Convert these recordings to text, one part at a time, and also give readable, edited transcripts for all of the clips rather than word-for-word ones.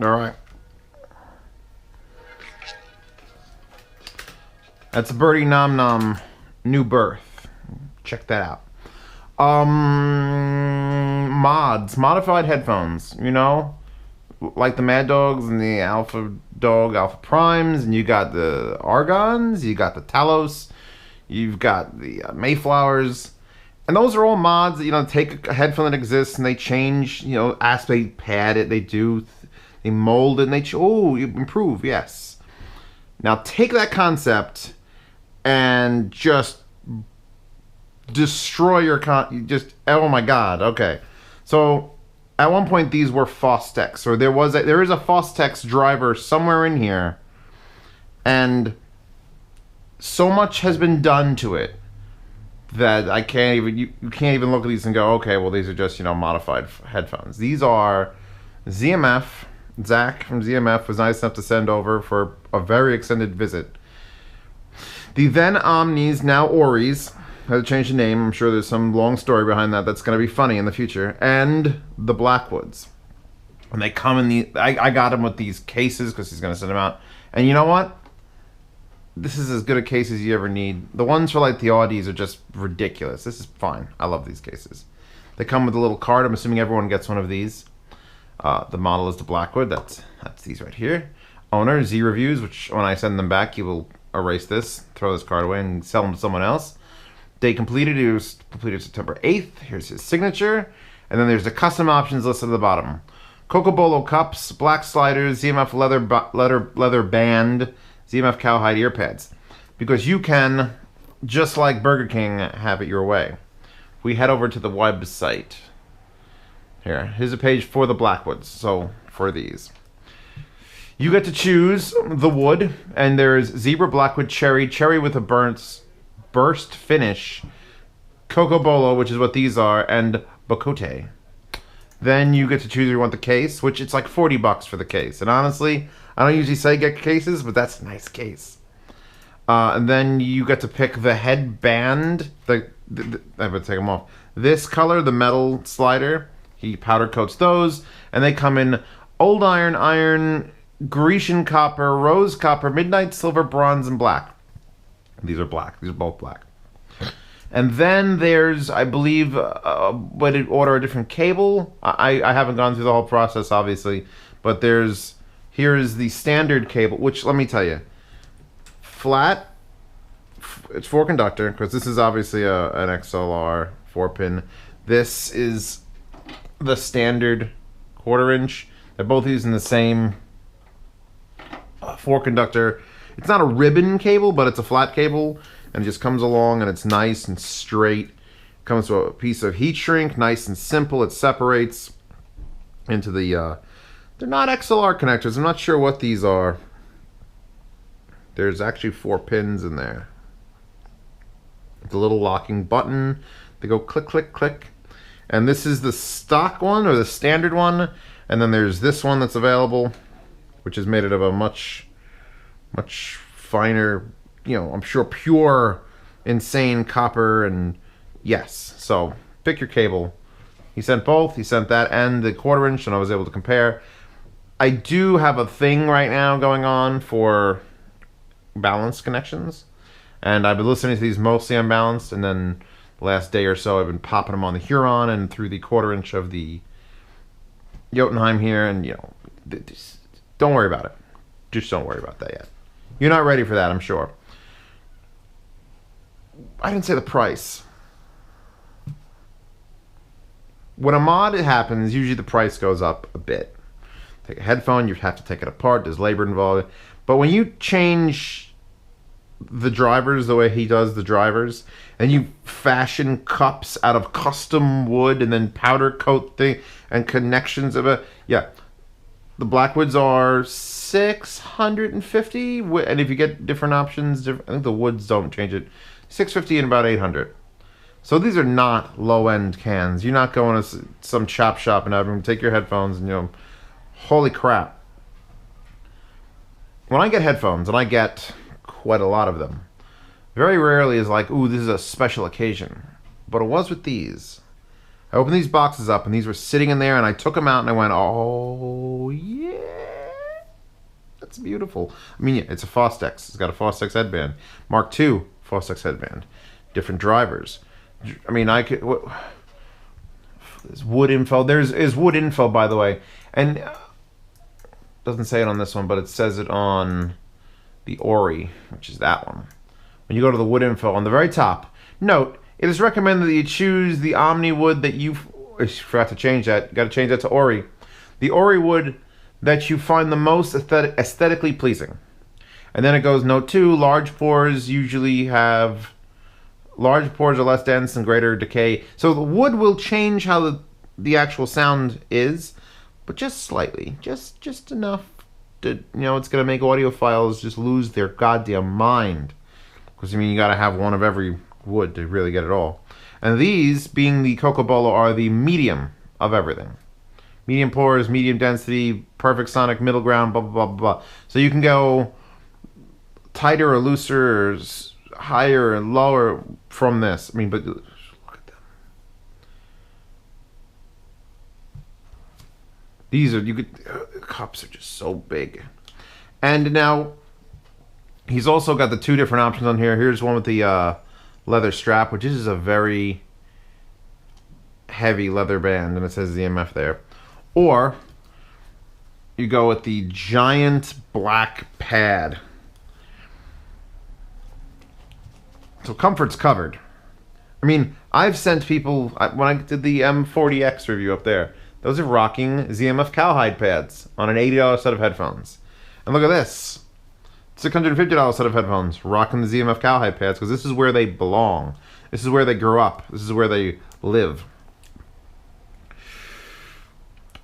All right. That's Birdie Nom Nom New Birth. Check that out. Mods. Modified headphones. You know? Like the Mad Dogs and the Alpha Dog, Alpha Primes. And you got the Argons. You got the Talos. You've got the Mayflowers. And those are all mods that, you know, take a headphone that exists and they change, you know, they pad it, they mold it, and you improve, yes. Now take that concept and just destroy your oh my god, okay. So at one point these were Fostex, or there is a Fostex driver somewhere in here, and so much has been done to it that I can't even, you can't even look at these and go, okay, well these are just, you know, modified headphones. These are ZMF. Zach from ZMF was nice enough to send over for a very extended visit. The then Omnis, now ORIs, had to change the name. I'm sure there's some long story behind that that's going to be funny in the future. And the Blackwoods. And they come in I got him with these cases because he's going to send them out. And you know what? This is as good a case as you ever need. The ones for like the Audis are just ridiculous. This is fine. I love these cases. They come with a little card. I'm assuming everyone gets one of these. The model is the Blackwood. That's these right here. Owner, Z Reviews, which when I send them back, you will erase this, throw this card away, and sell them to someone else. Date completed. It was completed September 8th. Here's his signature. And then there's the custom options listed at the bottom. Coco Bolo cups, black sliders, ZMF leather band, ZMF cowhide ear pads. Because you can, just like Burger King, have it your way. We head over to the website. Here's a page for the Blackwoods. So, for these. You get to choose the wood, and there's Zebra, Blackwood, Cherry with a burst finish, Coco Bolo, which is what these are, and Bocote. Then you get to choose if you want the case, which it's like $40 for the case. And honestly, I don't usually say get cases, but that's a nice case. And then you get to pick the headband. I'm going to take them off. This color, the metal slider. He powder coats those. And they come in old iron, Grecian copper, rose copper, midnight silver, bronze, and black. These are black. These are both black. And then there's, I believe, way to order a different cable. I haven't gone through the whole process, obviously. But here's the standard cable, which, let me tell you, flat, it's 4-conductor, because this is obviously an XLR 4-pin. This is the standard 1/4-inch. They're both using the same 4-conductor. It's not a ribbon cable, but it's a flat cable, and it just comes along, and it's nice and straight. Comes with a piece of heat shrink, nice and simple. It separates into the, they're not XLR connectors. I'm not sure what these are. There's actually 4 pins in there. The little locking button. They go click, click, click. And this is the stock one, or the standard one. And then there's this one that's available, which is made out of a much finer, you know, I'm sure pure, insane copper. And yes, so pick your cable. He sent both. He sent that and the 1/4-inch, and I was able to compare. I do have a thing right now going on for balanced connections, and I've been listening to these mostly unbalanced, and then the last day or so I've been popping them on the Huron and through the 1/4-inch of the Jotunheim here, and you know, don't worry about it. Just don't worry about that yet. You're not ready for that, I'm sure. I didn't say the price. When a mod happens, usually the price goes up a bit. Take a headphone, you have to take it apart, there's labor involved. But when you change the drivers the way he does the drivers, and you fashion cups out of custom wood and then powder coat thing and connections of it, yeah, the Blackwoods are $650, and if you get different options, I think the woods don't change it, $650 and about $800. So these are not low-end cans. You're not going to some chop shop and having take your headphones and, you know, holy crap. When I get headphones, and I get quite a lot of them, very rarely is like, ooh, this is a special occasion. But it was with these. I opened these boxes up, and these were sitting in there, and I took them out, and I went, oh, yeah. It's beautiful. I mean, yeah, it's a Fostex. It's got a Fostex headband. Mark II Fostex headband. Different drivers. I mean, I could... There's wood info. There's wood info, by the way. And doesn't say it on this one, but it says it on the ORI, which is that one. When you go to the wood info on the very top, note, it is recommended that you choose the Omni wood that you... I forgot to change that. You got to change that to ORI. The ORI wood that you find the most aesthetically pleasing. And then it goes, note 2, large pores usually have... Large pores are less dense and greater decay. So the wood will change how the actual sound is, but just slightly. Just enough to, you know, it's going to make audiophiles just lose their goddamn mind. Because, I mean, you got to have one of every wood to really get it all. And these, being the Cocobolo, are the medium of everything. Medium pores, medium density, perfect sonic middle ground, blah, blah, blah, blah. So you can go tighter or looser or higher and lower from this. I mean, but look at them. These are, you could, the cups are just so big. And now, he's also got the 2 different options on here. Here's one with the leather strap, which is a very heavy leather band, and it says ZMF there. Or, you go with the giant black pad. So comfort's covered. I mean, I've sent people, when I did the M40X review up there, those are rocking ZMF cowhide pads on an $80 set of headphones. And look at this. $650 set of headphones, rocking the ZMF cowhide pads, because this is where they belong. This is where they grew up. This is where they live.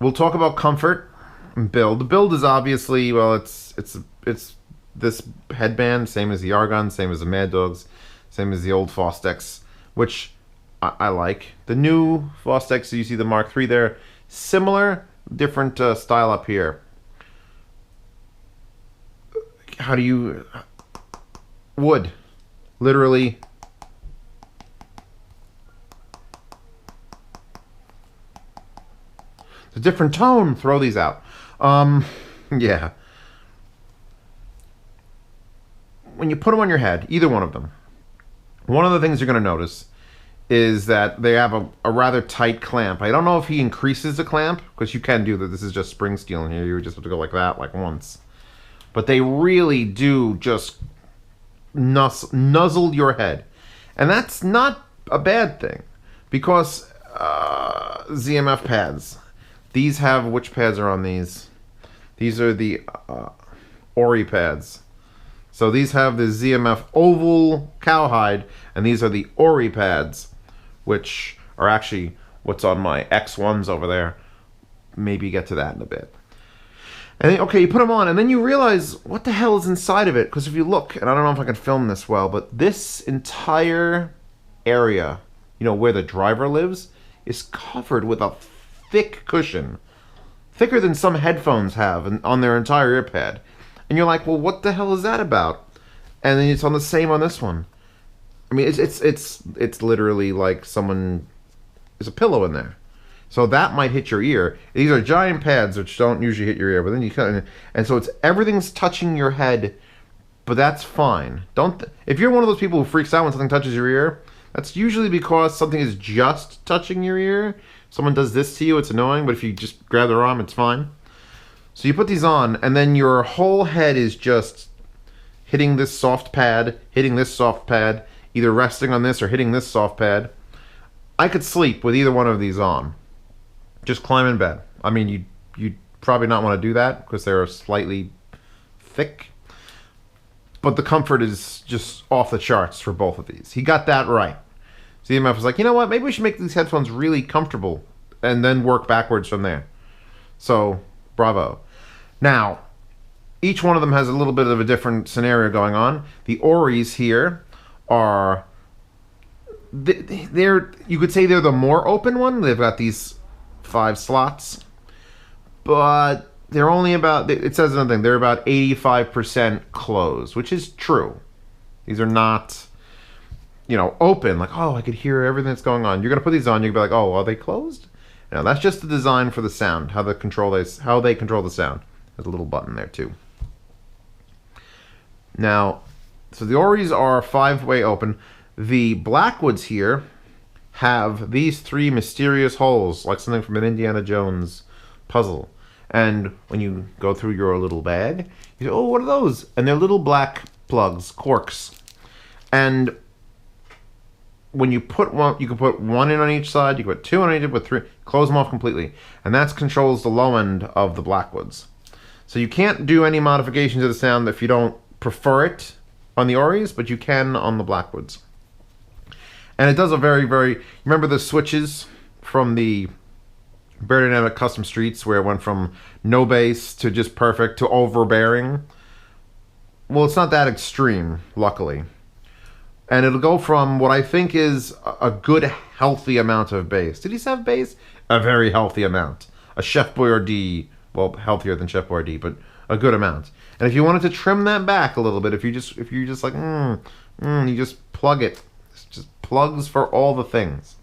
We'll talk about comfort and build. The build is obviously, well, it's this headband, same as the Argon, same as the Mad Dogs. Same as the old Fostex, which I like. The new Fostex, so you see the Mark III there. Similar, different style up here. How do you... Wood. Literally. It's a different tone. Throw these out. Yeah. When you put them on your head, either one of them, one of the things you're going to notice is that they have a rather tight clamp. I don't know if he increases the clamp, because you can do that. This is just spring steel in here. You just have to go like that, like once. But they really do just nuzzle your head. And that's not a bad thing, because ZMF pads. These have, which pads are on these? These are the ORI pads. So these have the ZMF oval cowhide, and these are the ORI pads, which are actually what's on my X1s over there. Maybe get to that in a bit. And then, okay, you put them on, and then you realize what the hell is inside of it. Because if you look, and I don't know if I can film this well, but this entire area, you know, where the driver lives, is covered with a thick cushion. Thicker than some headphones have on their entire ear pad. And you're like, well, what the hell is that about? And then it's on the same on this one. I mean, it's literally like someone... There's a pillow in there. So that might hit your ear. These are giant pads which don't usually hit your ear, but then you kind of... And so it's everything's touching your head, but that's fine. If you're one of those people who freaks out when something touches your ear, that's usually because something is just touching your ear. Someone does this to you, it's annoying, but if you just grab their arm, it's fine. So you put these on, and then your whole head is just hitting this soft pad, hitting this soft pad, either resting on this or hitting this soft pad. I could sleep with either one of these on. Just climb in bed. I mean, you'd probably not want to do that because they're slightly thick. But the comfort is just off the charts for both of these. He got that right. ZMF was like, you know what, maybe we should make these headphones really comfortable and then work backwards from there. So, bravo. Now, each one of them has a little bit of a different scenario going on. The ORIs here are... you could say they're the more open one. They've got these 5 slots. But they're only about... It says another thing. They're about 85% closed, which is true. These are not, you know, open. Like, oh, I could hear everything that's going on. You're going to put these on. You're going to be like, oh, are they closed? No, that's just the design for the sound. How they control the sound. There's a little button there, too. Now, so the Oris are 5-way open. The Blackwoods here have these 3 mysterious holes, like something from an Indiana Jones puzzle. And when you go through your little bag, you say, oh, what are those? And they're little black plugs, corks. And when you put one, you can put 1 in on each side, you can put 2 on each, put 3, close them off completely. And that controls the low end of the Blackwoods. So you can't do any modifications to the sound if you don't prefer it on the Oris, but you can on the Blackwoods. And it does a very, very... Remember the switches from the Beyerdynamic Custom Streets where it went from no bass to just perfect to overbearing? Well, it's not that extreme, luckily. And it'll go from what I think is a good, healthy amount of bass. Did he have bass? A very healthy amount. A Chef Boyardee, well, healthier than Chef Boyardee, but a good amount. And if you wanted to trim that back a little bit, if you're just like, you just plug it. It's just plugs for all the things.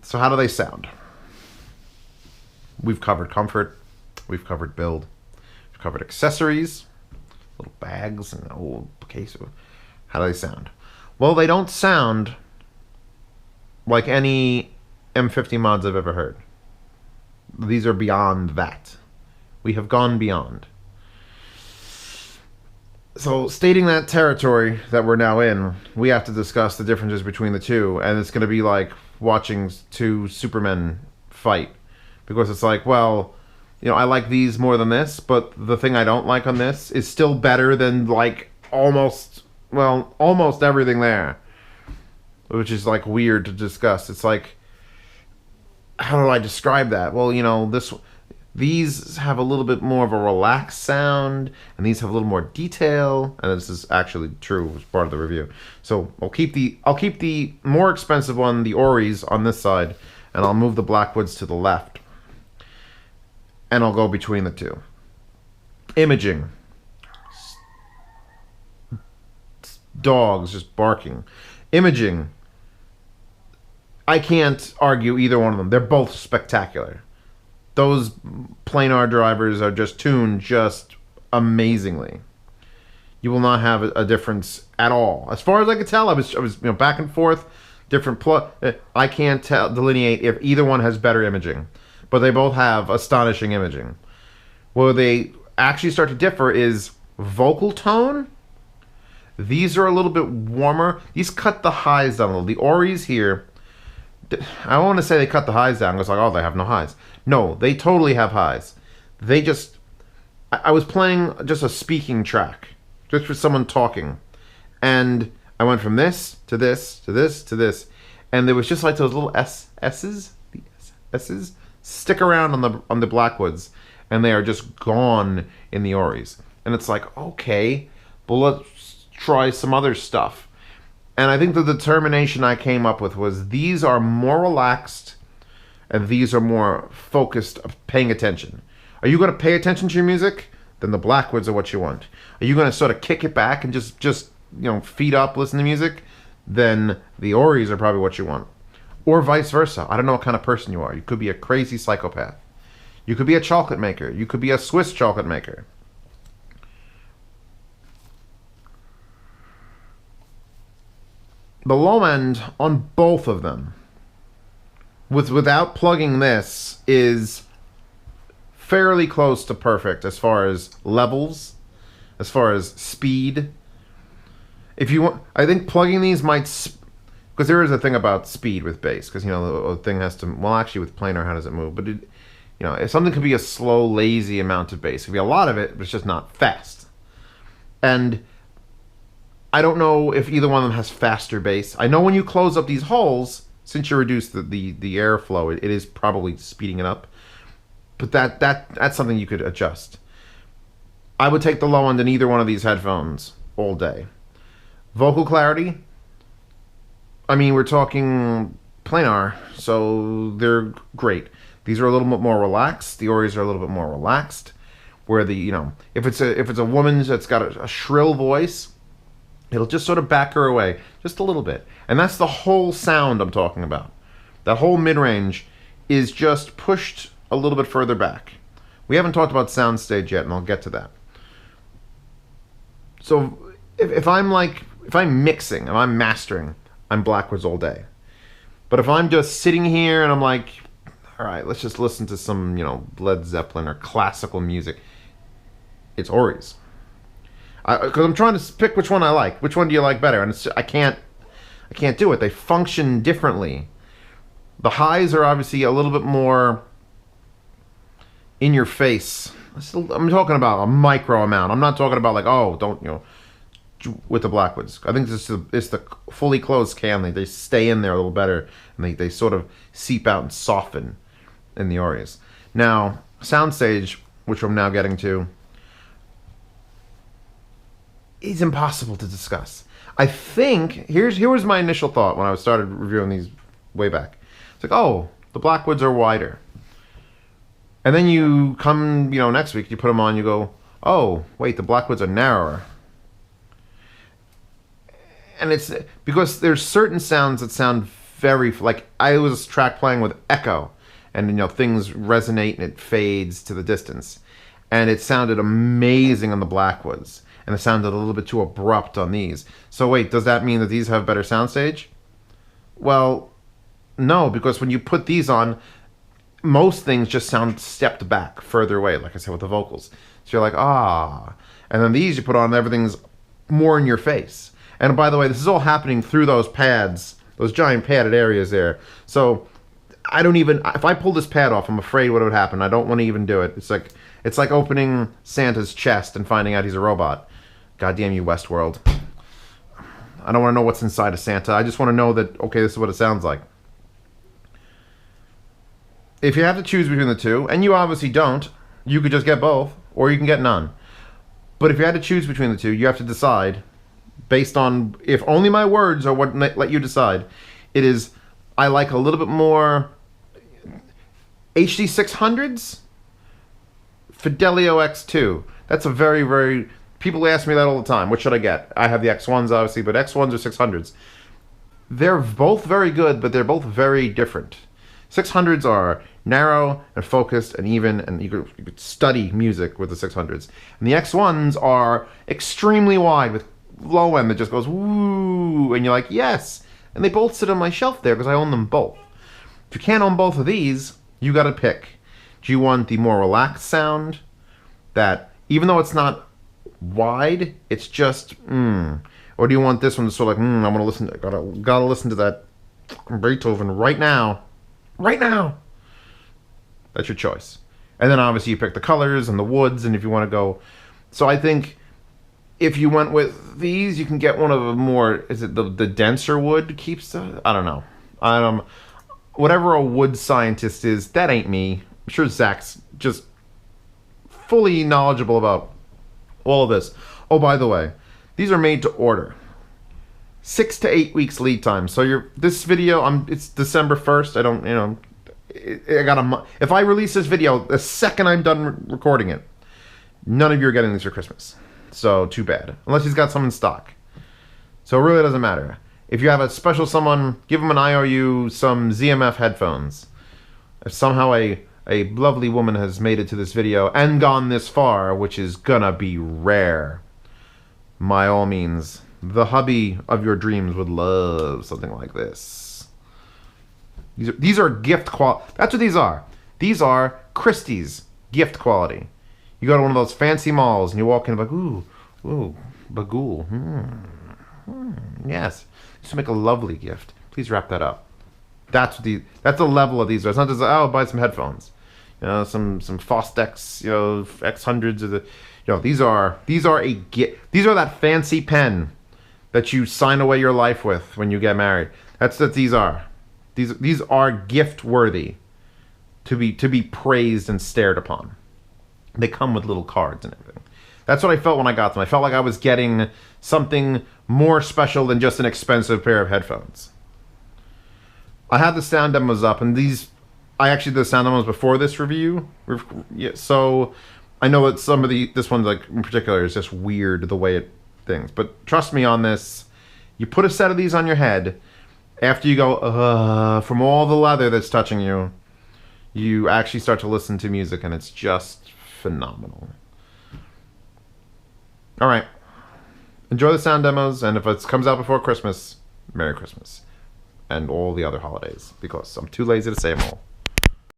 So how do they sound? We've covered comfort. We've covered build. We've covered accessories. Little bags and a whole case of... How do they sound? Well, they don't sound like any M50 mods I've ever heard. These are beyond that. We have gone beyond. So, stating that territory that we're now in, we have to discuss the differences between the two, and it's going to be like watching 2 Supermen fight. Because it's like, well, you know, I like these more than this, but the thing I don't like on this is still better than, like, almost everything there. Which is, like, weird to discuss. It's like, how do I describe that? Well, you know, these have a little bit more of a relaxed sound, and these have a little more detail, and this is actually true as part of the review. So I'll keep the more expensive one, the Oris, on this side, and I'll move the Blackwoods to the left. And I'll go between the two. Imaging. Dogs just barking. Imaging. I can't argue either one of them. They're both spectacular. Those planar drivers are just tuned just amazingly. You will not have a difference at all. As far as I could tell, I was back and forth, different I can't delineate if either one has better imaging, but they both have astonishing imaging. Where they actually start to differ is vocal tone. These are a little bit warmer. These cut the highs down a little. The Oris here, I don't want to say they cut the highs down. It's like, oh, they have no highs. No, they totally have highs. They just... I was playing just a speaking track. Just for someone talking. And I went from this, to this, to this, to this. And there was just like those little S's. The S's stick around on the Blackwoods. And they are just gone in the Oris. And it's like, okay, but let's try some other stuff. And I think the determination I came up with was these are more relaxed and these are more focused of paying attention. Are you going to pay attention to your music? Then the Blackwoods are what you want. Are you going to sort of kick it back and just feet up, listen to music? Then the Oris are probably what you want. Or vice versa. I don't know what kind of person you are. You could be a crazy psychopath. You could be a chocolate maker. You could be a Swiss chocolate maker. The low end on both of them, without plugging this, is fairly close to perfect as far as levels, as far as speed. If you want, I think plugging these might, because there is a thing about speed with bass, because the thing has to. Well, actually, with planar, how does it move? But if something could be a slow, lazy amount of bass, it could be a lot of it, but it's just not fast. And I don't know if either one of them has faster bass. I know when you close up these holes, since you reduce the airflow, it is probably speeding it up. But that's something you could adjust. I would take the low end in either one of these headphones all day. Vocal clarity, I mean, we're talking planar, so they're great. These are a little bit more relaxed. The Oris are a little bit more relaxed. Where if it's a woman that's got a shrill voice, it'll just sort of back her away just a little bit. And that's the whole sound I'm talking about. That whole mid-range is just pushed a little bit further back. We haven't talked about soundstage yet, and I'll get to that. So if I'm mixing, if I'm mastering, I'm Blackwoods all day. But if I'm just sitting here and I'm like, all right, let's just listen to some, Led Zeppelin or classical music, it's ORIs. Because I'm trying to pick which one I like. Which one do you like better? And I can't do it. They function differently. The highs are obviously a little bit more in your face. I'm talking about a micro amount. I'm not talking about like, oh, don't, with the Blackwoods. I think it's the fully closed can. They stay in there a little better, and they sort of seep out and soften in the ORIs. Now, soundstage, which I'm now getting to, is impossible to discuss. I think, here was my initial thought when I started reviewing these way back. It's like, oh, the Blackwoods are wider. And then you come, next week, you put them on, you go, oh, wait, the Blackwoods are narrower. And it's because there's certain sounds that sound very, like, I was track playing with echo, and, things resonate and it fades to the distance. And it sounded amazing on the Blackwoods. And it sounded a little bit too abrupt on these. So wait, does that mean that these have better soundstage? Well, no, because when you put these on, most things just sound stepped back, further away, like I said with the vocals. So you're like, ah. And then these you put on, everything's more in your face. And by the way, this is all happening through those pads, those giant padded areas there. So I don't even, if I pull this pad off, I'm afraid what would happen. I don't want to even do it. It's like opening Santa's chest and finding out he's a robot. Goddamn you, Westworld. I don't want to know what's inside of Santa. I just want to know that, okay, this is what it sounds like. If you have to choose between the two, and you obviously don't, you could just get both, or you can get none. But if you had to choose between the two, you have to decide, based on, if only my words are what let you decide, it is, I like a little bit more HD 600s, Fidelio X2. That's a very, very... People ask me that all the time. What should I get? I have the X1s, obviously, but X1s or 600s. They're both very good, but they're both very different. 600s are narrow and focused and even, and you could study music with the 600s. And the X1s are extremely wide with low end that just goes woo, and you're like, yes. And they both sit on my shelf there because I own them both. If you can't own both of these, you got to pick. Do you want the more relaxed sound that, even though it's not wide, it's just or do you want this one to sort of like I want to listen to, gotta listen to that Beethoven right now, that's your choice. And then obviously you pick the colors and the woods, and if you want to go, so I think if you went with these, you can get one of the more, is it the denser wood keeps the, I don't know, whatever a wood scientist is, that ain't me. I'm sure Zach's just fully knowledgeable about all of this. Oh, by the way, these are made to order. 6 to 8 weeks lead time. So this video, it's December 1st. I don't, I got a month. If I release this video the second I'm done recording it, none of you are getting these for Christmas. So too bad. Unless he's got some in stock. So it really doesn't matter. If you have a special someone, give them an IOU, some ZMF headphones. If somehow a lovely woman has made it to this video and gone this far, which is gonna be rare, by all means, the hubby of your dreams would love something like this. These are gift quality. That's what these are. These are Christie's gift quality. You go to one of those fancy malls and you walk in and like, ooh, bagool. Yes. This would make a lovely gift. Please wrap that up. That's the level of these. It's not just, oh, buy some headphones. Some Fostex, X100s of the, these are that fancy pen that you sign away your life with when you get married. That's what these are. These are gift worthy to be praised and stared upon. They come with little cards and everything. That's what I felt when I got them. I felt like I was getting something more special than just an expensive pair of headphones. I had the sound demos up, and I actually did the sound demos before this review, so I know that some of this one, like in particular, is just weird the way it things. But trust me on this, you put a set of these on your head, after you go, from all the leather that's touching you, you actually start to listen to music, and it's just phenomenal. All right, enjoy the sound demos, and if it comes out before Christmas, Merry Christmas. And all the other holidays, because I'm too lazy to say them all.